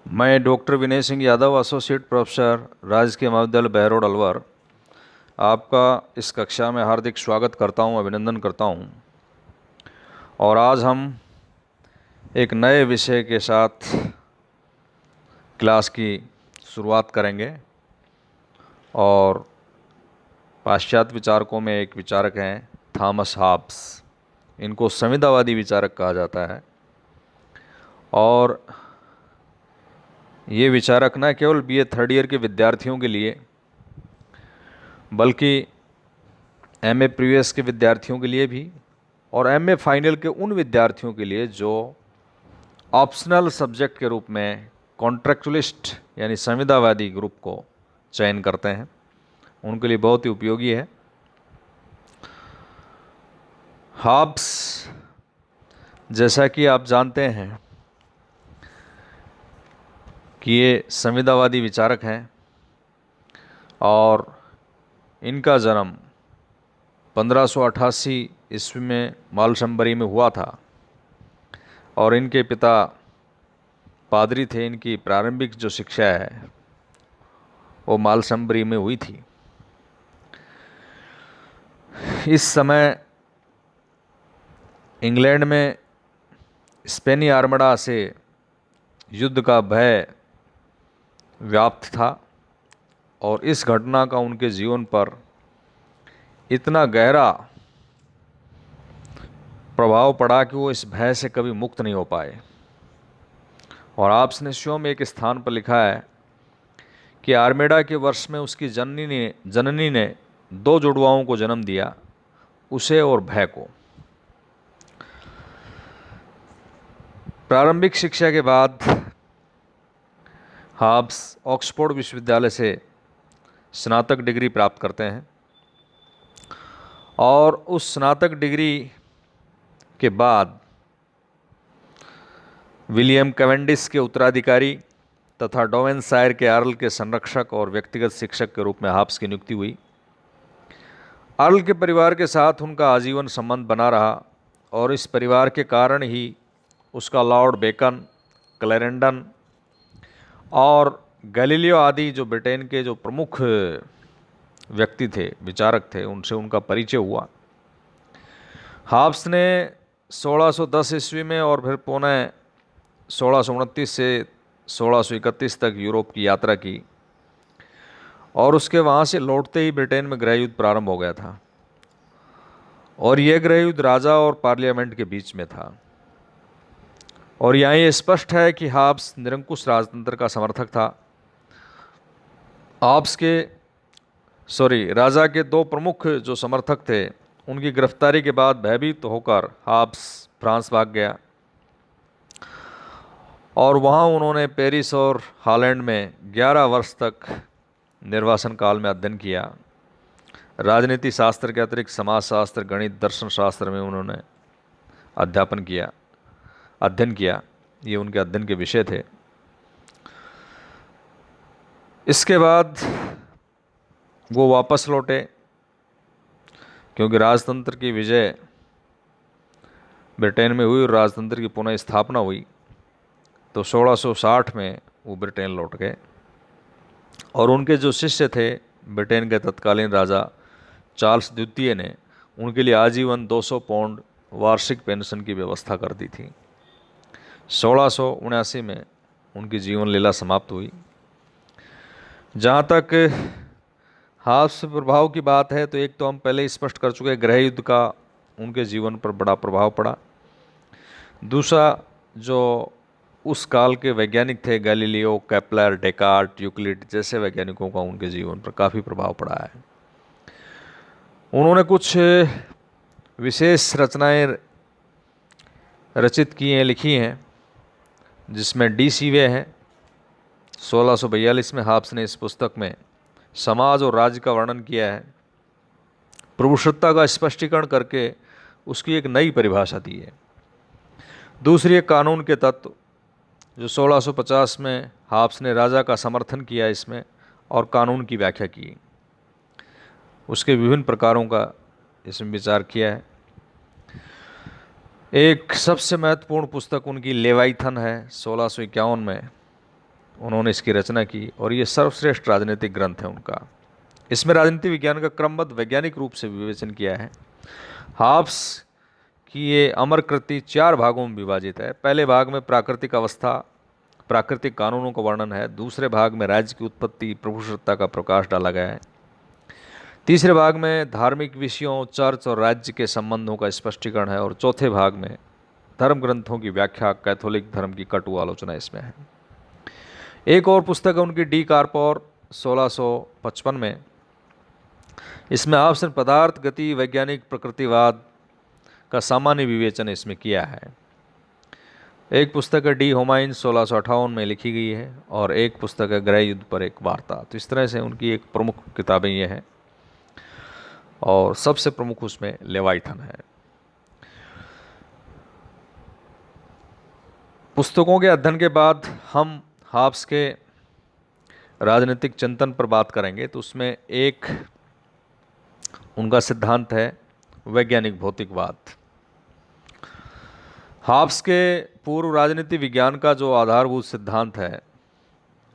मैं doctor Vinay Singh Yadav, associate professor, राजकीय महाविद्यालय बहरोड अलवर, आपका इस कक्षा में हार्दिक स्वागत करता हूं, अभिनंदन करता हूं। और आज हम एक नए विषय के साथ क्लास की शुरुआत करेंगे। और पाश्चात्य विचारकों में एक विचारक हैं थॉमस हॉब्स। इनको संविदावादी विचारक कहा जाता है। और ये विचारक न केवल बीए थर्ड ईयर के विद्यार्थियों के लिए बल्कि एमए प्रीवियस के विद्यार्थियों के लिए भी और एमए फाइनल के उन विद्यार्थियों के लिए जो ऑप्शनल सब्जेक्ट के रूप में कॉन्ट्रैक्चुअलिस्ट यानी संविदावादी ग्रुप को चयन करते हैं, उनके लिए बहुत ही उपयोगी है। हॉब्स, जैसा कि आप जानते हैं कि ये संविदावादी विचारक हैं और इनका जन्म 1588 ईस्वी में मालशंबरी में हुआ था। और इनके पिता पादरी थे। इनकी प्रारंभिक जो शिक्षा है वो मालशंबरी में हुई थी। इस समय इंग्लैंड में स्पेनी आर्मडा से युद्ध का भय व्याप्त था और इस घटना का उनके जीवन पर इतना गहरा प्रभाव पड़ा कि वो इस भय से कभी मुक्त नहीं हो पाए। और आपने स्वयं एक स्थान पर लिखा है कि आर्मेडा के वर्ष में उसकी जननी ने 2 जुड़वाओं को जन्म दिया, उसे और भय को। प्रारंभिक शिक्षा के बाद हॉब्स ऑक्सफोर्ड विश्वविद्यालय से स्नातक डिग्री प्राप्त करते हैं और उस स्नातक डिग्री के बाद विलियम कैवेंडिश के उत्तराधिकारी तथा डोवेनशायर के अर्ल के संरक्षक और व्यक्तिगत शिक्षक के रूप में हॉब्स की नियुक्ति हुई। अर्ल के परिवार के साथ उनका आजीवन संबंध बना रहा और इस परिवार के कारण ही उसका लॉर्ड बेकन, क्लैरेंडन और गैलीलियो आदि जो ब्रिटेन के जो प्रमुख व्यक्ति थे, विचारक थे, उनसे उनका परिचय हुआ। हॉब्स ने 1610 ईस्वी में और फिर पौने 1629 से 1631 तक यूरोप की यात्रा की और उसके वहाँ से लौटते ही ब्रिटेन में गृह युद्ध प्रारंभ हो गया था। और यह गृह युद्ध राजा और पार्लियामेंट के बीच में था। और यहाँ ये स्पष्ट है कि हॉब्स निरंकुश राजतंत्र का समर्थक था। राजा के 2 प्रमुख जो समर्थक थे, उनकी गिरफ्तारी के बाद भयभीत होकर हॉब्स फ्रांस भाग गया और वहाँ उन्होंने पेरिस और हॉलैंड में 11 वर्ष तक निर्वासन काल में अध्ययन किया। राजनीति शास्त्र के अतिरिक्त समाजशास्त्र, गणित, दर्शन शास्त्र में उन्होंने अध्ययन किया। ये उनके अध्ययन के विषय थे। इसके बाद वो वापस लौटे क्योंकि राजतंत्र की विजय ब्रिटेन में हुई और राजतंत्र की पुनः स्थापना हुई। तो 1660 में वो ब्रिटेन लौट गए और उनके जो शिष्य थे, ब्रिटेन के तत्कालीन राजा चार्ल्स द्वितीय ने उनके लिए आजीवन 200 पाउंड वार्षिक पेंशन की व्यवस्था कर दी थी। 1679 में उनकी जीवन लीला समाप्त हुई। जहाँ तक हॉब्स प्रभाव की बात है तो एक तो हम पहले ही स्पष्ट कर चुके, गृह युद्ध का उनके जीवन पर बड़ा प्रभाव पड़ा। दूसरा, जो उस काल के वैज्ञानिक थे, गैलीलियो, केपलर, डेकार्ट, यूक्लिड जैसे वैज्ञानिकों का उनके जीवन पर काफ़ी प्रभाव पड़ा है। उन्होंने कुछ विशेष रचनाएं रचित की हैं, लिखी हैं, जिसमें डी सीवे है। 1642 में हॉब्स ने इस पुस्तक में समाज और राज्य का वर्णन किया है, प्रभुसत्ता का स्पष्टीकरण करके उसकी एक नई परिभाषा दी है। दूसरी, एक कानून के तत्व, जो 1650 में हॉब्स ने राजा का समर्थन किया इसमें और कानून की व्याख्या की। उसके विभिन्न प्रकारों का इसमें विचार किया है। एक सबसे महत्वपूर्ण पुस्तक उनकी लेवाइथन है 1651 में, उन्होंने इसकी रचना की और ये सर्वश्रेष्ठ राजनीतिक ग्रंथ है उनका। इसमें राजनीति विज्ञान का क्रमबद्ध वैज्ञानिक रूप से विवेचन किया है। हाब्स की ये अमर कृति 4 भागों में विभाजित है। पहले भाग में प्राकृतिक अवस्था, प्राकृतिक कानूनों का वर्णन है। दूसरे भाग में राज्य की उत्पत्ति, प्रभुसत्ता का प्रकाश डाला गया है। तीसरे भाग में धार्मिक विषयों, चर्च और राज्य के संबंधों का स्पष्टीकरण है। और चौथे भाग में धर्म ग्रंथों की व्याख्या, कैथोलिक धर्म की कटु आलोचना इसमें है। एक और पुस्तक है उनकी, डी कार्पोर 1655 में। इसमें आपने पदार्थ, गति, वैज्ञानिक प्रकृतिवाद का सामान्य विवेचन इसमें किया है। एक पुस्तक है डी होमाइन 1658 में लिखी गई है, और एक पुस्तक है गृह युद्ध पर एक वार्ता। तो इस तरह से उनकी एक प्रमुख किताबें ये हैं, और सबसे प्रमुख उसमें लेवाइथन है। पुस्तकों के अध्ययन के बाद हम हाब्स के राजनीतिक चिंतन पर बात करेंगे। तो उसमें एक उनका सिद्धांत है वैज्ञानिक भौतिकवाद। हाब्स के पूर्व राजनीति विज्ञान का जो आधारभूत सिद्धांत है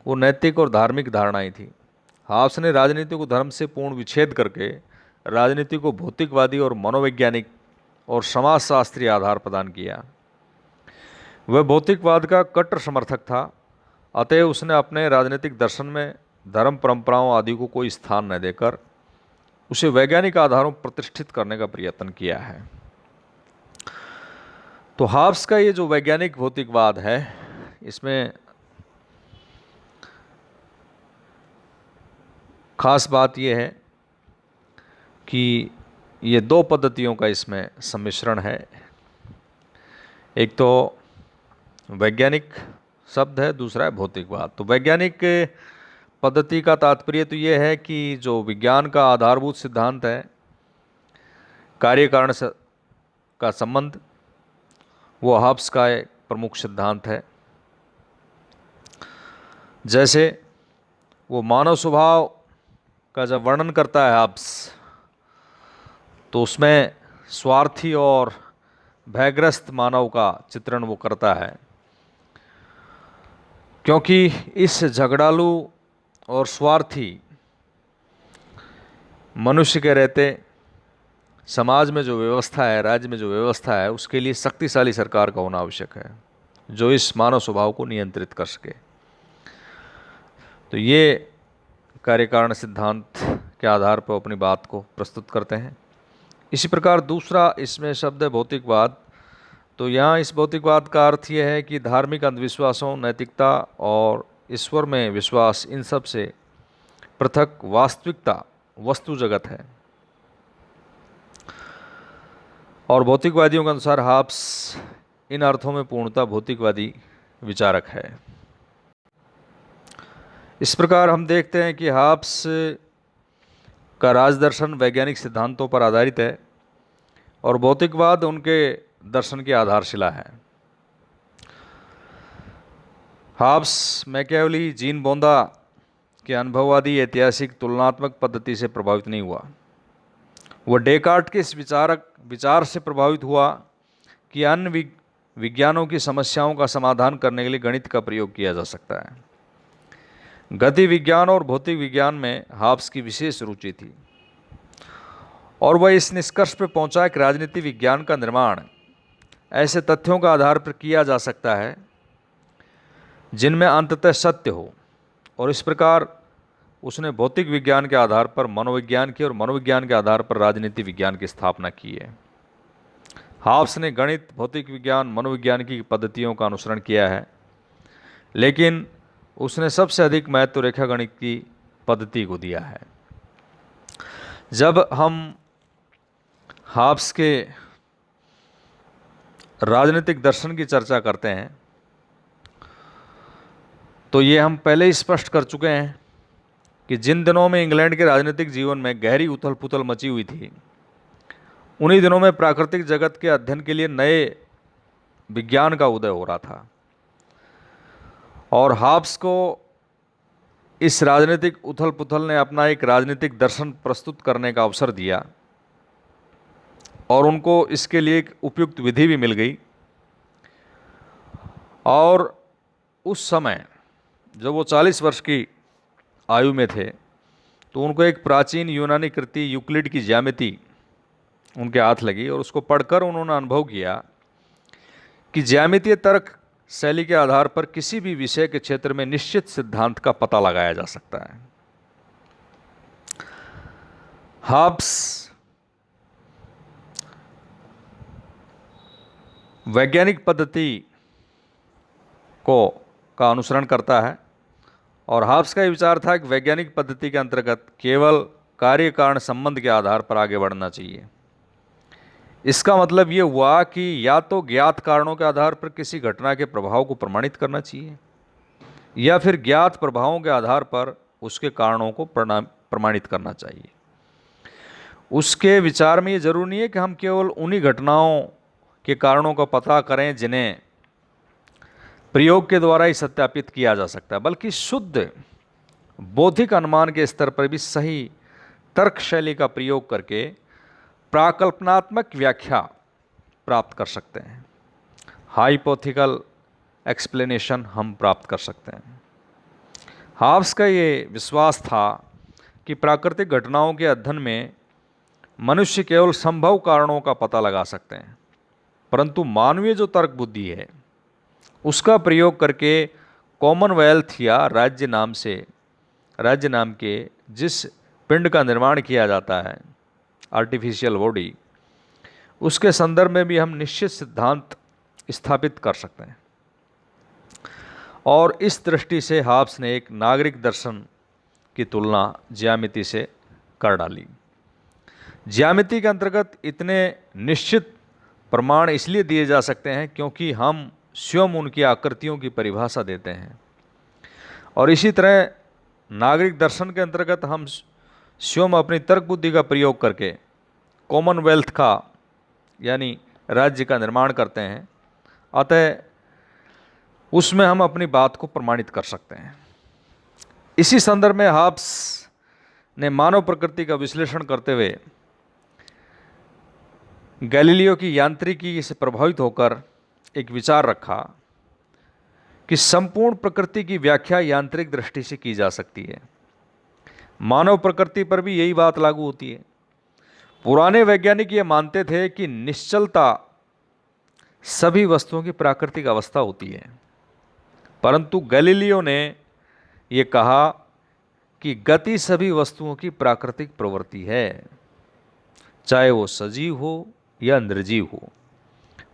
वो नैतिक और धार्मिक धारणाएं थी। हाब्स ने राजनीति को धर्म से पूर्ण विच्छेद करके राजनीति को भौतिकवादी और मनोवैज्ञानिक और समाजशास्त्रीय आधार प्रदान किया। वह भौतिकवाद का कट्टर समर्थक था, अतः उसने अपने राजनीतिक दर्शन में धर्म परंपराओं आदि को कोई स्थान न देकर उसे वैज्ञानिक आधारों पर प्रतिष्ठित करने का प्रयत्न किया है। तो हाब्स का ये जो वैज्ञानिक भौतिकवाद है, इसमें खास बात यह है कि ये 2 पद्धतियों का इसमें सम्मिश्रण है। एक तो वैज्ञानिक शब्द है, दूसरा है भौतिकवाद। तो वैज्ञानिक पद्धति का तात्पर्य तो ये है कि जो विज्ञान का आधारभूत सिद्धांत है, कार्य कारण का संबंध, वो हाब्स का एक प्रमुख सिद्धांत है। जैसे वो मानव स्वभाव का जब वर्णन करता है हाब्स, तो उसमें स्वार्थी और भयग्रस्त मानव का चित्रण वो करता है, क्योंकि इस झगड़ालू और स्वार्थी मनुष्य के रहते समाज में जो व्यवस्था है, राज्य में जो व्यवस्था है, उसके लिए शक्तिशाली सरकार का होना आवश्यक है जो इस मानव स्वभाव को नियंत्रित कर सके। तो ये कार्यकारण सिद्धांत के आधार पर अपनी बात को प्रस्तुत करते हैं। इसी प्रकार दूसरा इसमें शब्द है भौतिकवाद। तो यहाँ इस भौतिकवाद का अर्थ यह है कि धार्मिक अंधविश्वासों, नैतिकता और ईश्वर में विश्वास, इन सब से पृथक वास्तविकता वस्तु जगत है। और भौतिकवादियों के अनुसार हाब्स इन अर्थों में पूर्णतः भौतिकवादी विचारक है। इस प्रकार हम देखते हैं कि हाब्स का राजदर्शन वैज्ञानिक सिद्धांतों पर आधारित है और भौतिकवाद उनके दर्शन की आधारशिला है। हाब्स मैकियावेली, जीन बोंदा के अनुभववादी ऐतिहासिक तुलनात्मक पद्धति से प्रभावित नहीं हुआ। वह डेकार्ट के इस विचार से प्रभावित हुआ कि अन्य विज्ञानों की समस्याओं का समाधान करने के लिए गणित का प्रयोग किया जा सकता है। गति विज्ञान और भौतिक विज्ञान में हाब्स की विशेष रुचि थी और वह इस निष्कर्ष पर पहुंचा कि राजनीति विज्ञान का निर्माण ऐसे तथ्यों का आधार पर किया जा सकता है जिनमें अंततः सत्य हो, और इस प्रकार उसने भौतिक विज्ञान के आधार पर मनोविज्ञान की और मनोविज्ञान के आधार पर राजनीति विज्ञान की स्थापना की है। हाब्स ने गणित, भौतिक विज्ञान, मनोविज्ञान की पद्धतियों का अनुसरण किया है, लेकिन उसने सबसे अधिक महत्व रेखागणित की पद्धति को दिया है। जब हम हाब्स के राजनीतिक दर्शन की चर्चा करते हैं तो ये हम पहले ही स्पष्ट कर चुके हैं कि जिन दिनों में इंग्लैंड के राजनीतिक जीवन में गहरी उथल पुथल मची हुई थी, उन्हीं दिनों में प्राकृतिक जगत के अध्ययन के लिए नए विज्ञान का उदय हो रहा था और हाब्स को इस राजनीतिक उथल पुथल ने अपना एक राजनीतिक दर्शन प्रस्तुत करने का अवसर दिया और उनको इसके लिए एक उपयुक्त विधि भी मिल गई। और उस समय जब वो 40 वर्ष की आयु में थे तो उनको एक प्राचीन यूनानी कृति यूक्लिड की ज्यामिति उनके हाथ लगी और उसको पढ़कर उन्होंने अनुभव किया कि ज्यामितीय तर्क शैली के आधार पर किसी भी विषय के क्षेत्र में निश्चित सिद्धांत का पता लगाया जा सकता है। हॉब्स वैज्ञानिक पद्धति का अनुसरण करता है और हॉब्स का ये विचार था कि वैज्ञानिक पद्धति के अंतर्गत केवल कार्य कारण संबंध के आधार पर आगे बढ़ना चाहिए। इसका मतलब ये हुआ कि या तो ज्ञात कारणों के आधार पर किसी घटना के प्रभाव को प्रमाणित करना चाहिए या फिर ज्ञात प्रभावों के आधार पर उसके कारणों को प्रमाणित करना चाहिए। उसके विचार में ये जरूरी नहीं है कि हम केवल उन्हीं घटनाओं के कारणों का पता करें जिन्हें प्रयोग के द्वारा ही सत्यापित किया जा सकता है, बल्कि शुद्ध बौद्धिक अनुमान के स्तर पर भी सही तर्क शैली का प्रयोग करके प्राकल्पनात्मक व्याख्या प्राप्त कर सकते हैं। हाइपोथेटिकल एक्सप्लेनेशन हम प्राप्त कर सकते हैं। हॉब्स का ये विश्वास था कि प्राकृतिक घटनाओं के अध्ययन में मनुष्य केवल संभव कारणों का पता लगा सकते हैं, परंतु मानवीय जो तर्क बुद्धि है उसका प्रयोग करके कॉमनवेल्थ या राज्य नाम के जिस पिंड का निर्माण किया जाता है, आर्टिफिशियल बॉडी, उसके संदर्भ में भी हम निश्चित सिद्धांत स्थापित कर सकते हैं। और इस दृष्टि से हॉब्स ने एक नागरिक दर्शन की तुलना ज्यामिति से कर डाली। ज्यामिति के अंतर्गत इतने निश्चित प्रमाण इसलिए दिए जा सकते हैं क्योंकि हम स्वयं उनकी आकृतियों की परिभाषा देते हैं, और इसी तरह नागरिक दर्शन के अंतर्गत हम स्वयं अपनी तर्क बुद्धि का प्रयोग करके कॉमनवेल्थ का यानी राज्य का निर्माण करते हैं। अतः उसमें हम अपनी बात को प्रमाणित कर सकते हैं। इसी संदर्भ में हॉब्स ने मानव प्रकृति का विश्लेषण करते हुए गैलीलियो की यांत्रिकी से प्रभावित होकर एक विचार रखा कि संपूर्ण प्रकृति की व्याख्या यांत्रिक दृष्टि से की जा सकती है। मानव प्रकृति पर भी यही बात लागू होती है। पुराने वैज्ञानिक ये मानते थे कि निश्चलता सभी वस्तुओं की प्राकृतिक अवस्था होती है, परंतु गैलीलियो ने ये कहा कि गति सभी वस्तुओं की प्राकृतिक प्रवृत्ति है, चाहे वो सजीव हो या निर्जीव हो।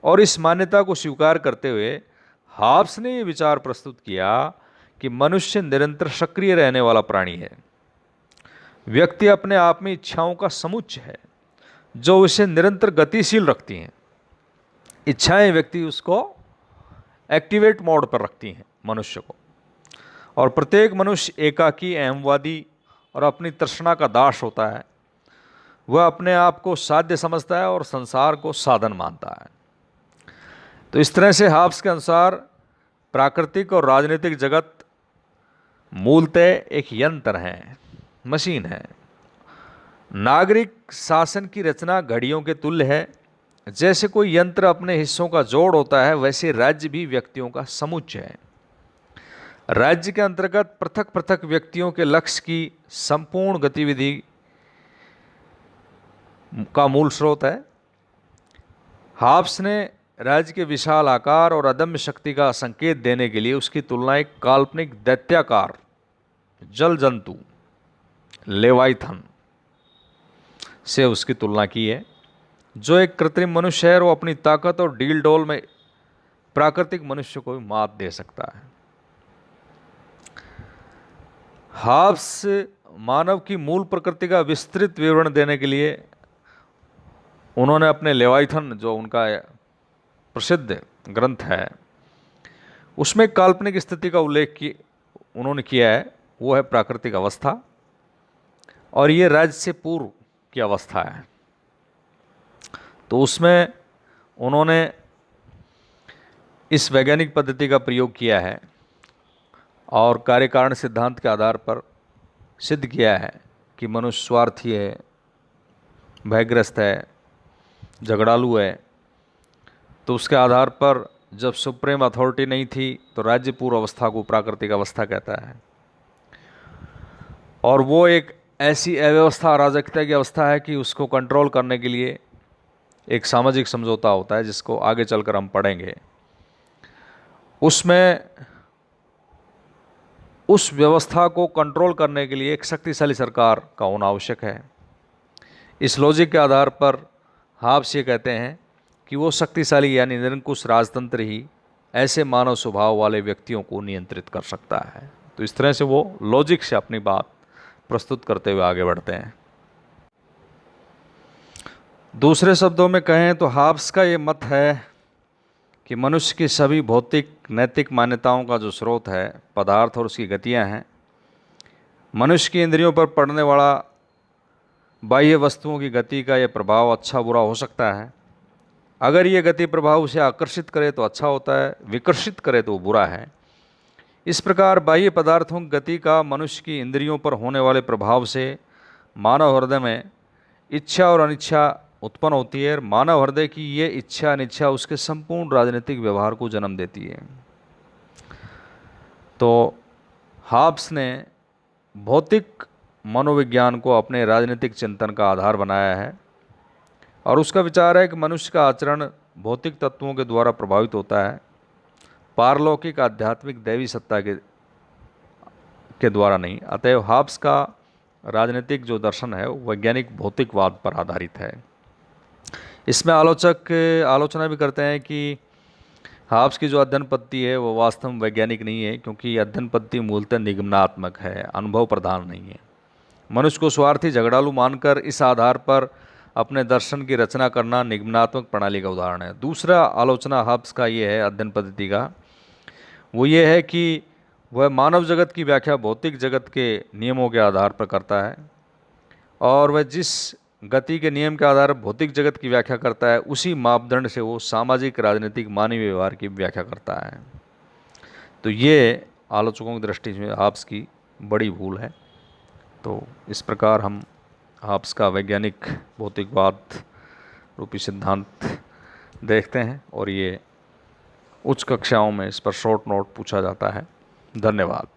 और इस मान्यता को स्वीकार करते हुए हॉब्स ने ये विचार प्रस्तुत किया कि मनुष्य निरंतर सक्रिय रहने वाला प्राणी है। व्यक्ति अपने आप में इच्छाओं का समुच्चय है जो उसे निरंतर गतिशील रखती हैं। इच्छाएं व्यक्ति उसको एक्टिवेट मोड पर रखती हैं मनुष्य को, और प्रत्येक मनुष्य एकाकी, अहमवादी और अपनी तृष्णा का दास होता है। वह अपने आप को साध्य समझता है और संसार को साधन मानता है। तो इस तरह से हॉब्स के अनुसार प्राकृतिक और राजनीतिक जगत मूलतः एक यंत्र है, मशीन है। नागरिक शासन की रचना घड़ियों के तुल्य है। जैसे कोई यंत्र अपने हिस्सों का जोड़ होता है, वैसे राज्य भी व्यक्तियों का समुच्चय है। राज्य के अंतर्गत पृथक पृथक व्यक्तियों के लक्ष्य की संपूर्ण गतिविधि का मूल स्रोत है। हॉब्स ने राज्य के विशाल आकार और अदम्य शक्ति का संकेत देने के लिए उसकी तुलना एक काल्पनिक दैत्याकार जल जंतु लेवाइथन से उसकी तुलना की है, जो एक कृत्रिम मनुष्य है और वो अपनी ताकत और डील डोल में प्राकृतिक मनुष्य को भी मात दे सकता है। हॉब्स मानव की मूल प्रकृति का विस्तृत विवरण देने के लिए उन्होंने अपने लेवाइथन, जो उनका प्रसिद्ध ग्रंथ है, उसमें काल्पनिक स्थिति का उल्लेख उन्होंने किया है। वो है प्राकृतिक अवस्था, और ये राज्य से पूर्व की अवस्था है। तो उसमें उन्होंने इस वैज्ञानिक पद्धति का प्रयोग किया है और कार्यकारण सिद्धांत के आधार पर सिद्ध किया है कि मनुष्य स्वार्थी है, भयग्रस्त है, झगड़ालू है। तो उसके आधार पर जब सुप्रीम अथॉरिटी नहीं थी तो राज्य पूर्व अवस्था को प्राकृतिक अवस्था कहता है, और वो एक ऐसी अव्यवस्था अराजकता की अवस्था है कि उसको कंट्रोल करने के लिए एक सामाजिक समझौता होता है जिसको आगे चलकर हम पढ़ेंगे। उसमें उस व्यवस्था को कंट्रोल करने के लिए एक शक्तिशाली सरकार का होना आवश्यक है। इस लॉजिक के आधार पर हाब्स ये कहते हैं कि वो शक्तिशाली यानी निरंकुश राजतंत्र ही ऐसे मानव स्वभाव वाले व्यक्तियों को नियंत्रित कर सकता है। तो इस तरह से वो लॉजिक से अपनी बात प्रस्तुत करते हुए आगे बढ़ते हैं। दूसरे शब्दों में कहें तो हाब्स का ये मत है कि मनुष्य की सभी भौतिक नैतिक मान्यताओं का जो स्रोत है पदार्थ और उसकी गतियां हैं। मनुष्य की इंद्रियों पर पड़ने वाला बाह्य वस्तुओं की गति का यह प्रभाव अच्छा बुरा हो सकता है। अगर ये गति प्रभाव उसे आकर्षित करे तो अच्छा होता है, विकर्षित करे तो बुरा है। इस प्रकार बाह्य पदार्थों की गति का मनुष्य की इंद्रियों पर होने वाले प्रभाव से मानव हृदय में इच्छा और अनिच्छा उत्पन्न होती है। मानव हृदय की ये इच्छा अनिच्छा उसके संपूर्ण राजनीतिक व्यवहार को जन्म देती है। तो हाब्स ने भौतिक मनोविज्ञान को अपने राजनीतिक चिंतन का आधार बनाया है, और उसका विचार है कि मनुष्य का आचरण भौतिक तत्वों के द्वारा प्रभावित होता है, पारलौकिक आध्यात्मिक दैवी सत्ता के द्वारा नहीं। अतएव हाब्स का राजनीतिक जो दर्शन है वो वैज्ञानिक भौतिकवाद पर आधारित है। इसमें आलोचक आलोचना भी करते हैं कि हाब्स की जो अध्ययन पद्धति है वो वास्तव में वैज्ञानिक नहीं है, क्योंकि अध्ययन पद्धति मूलतः निगमनात्मक है, अनुभव प्रधान नहीं है। मनुष्य को स्वार्थी झगड़ालू मानकर इस आधार पर अपने दर्शन की रचना करना निगमनात्मक प्रणाली का उदाहरण है। दूसरा आलोचना हाब्स का ये है अध्ययन पद्धति का, वो ये है कि वह मानव जगत की व्याख्या भौतिक जगत के नियमों के आधार पर करता है, और वह जिस गति के नियम के आधार पर भौतिक जगत की व्याख्या करता है उसी मापदंड से वो सामाजिक राजनीतिक मानवीय व्यवहार की व्याख्या करता है। तो ये आलोचकों की दृष्टि में हाब्स की बड़ी भूल है। तो इस प्रकार हम हाब्स का वैज्ञानिक भौतिकवाद रूपी सिद्धांत देखते हैं, और ये उच्च कक्षाओं में इस पर शॉर्ट नोट पूछा जाता है। धन्यवाद।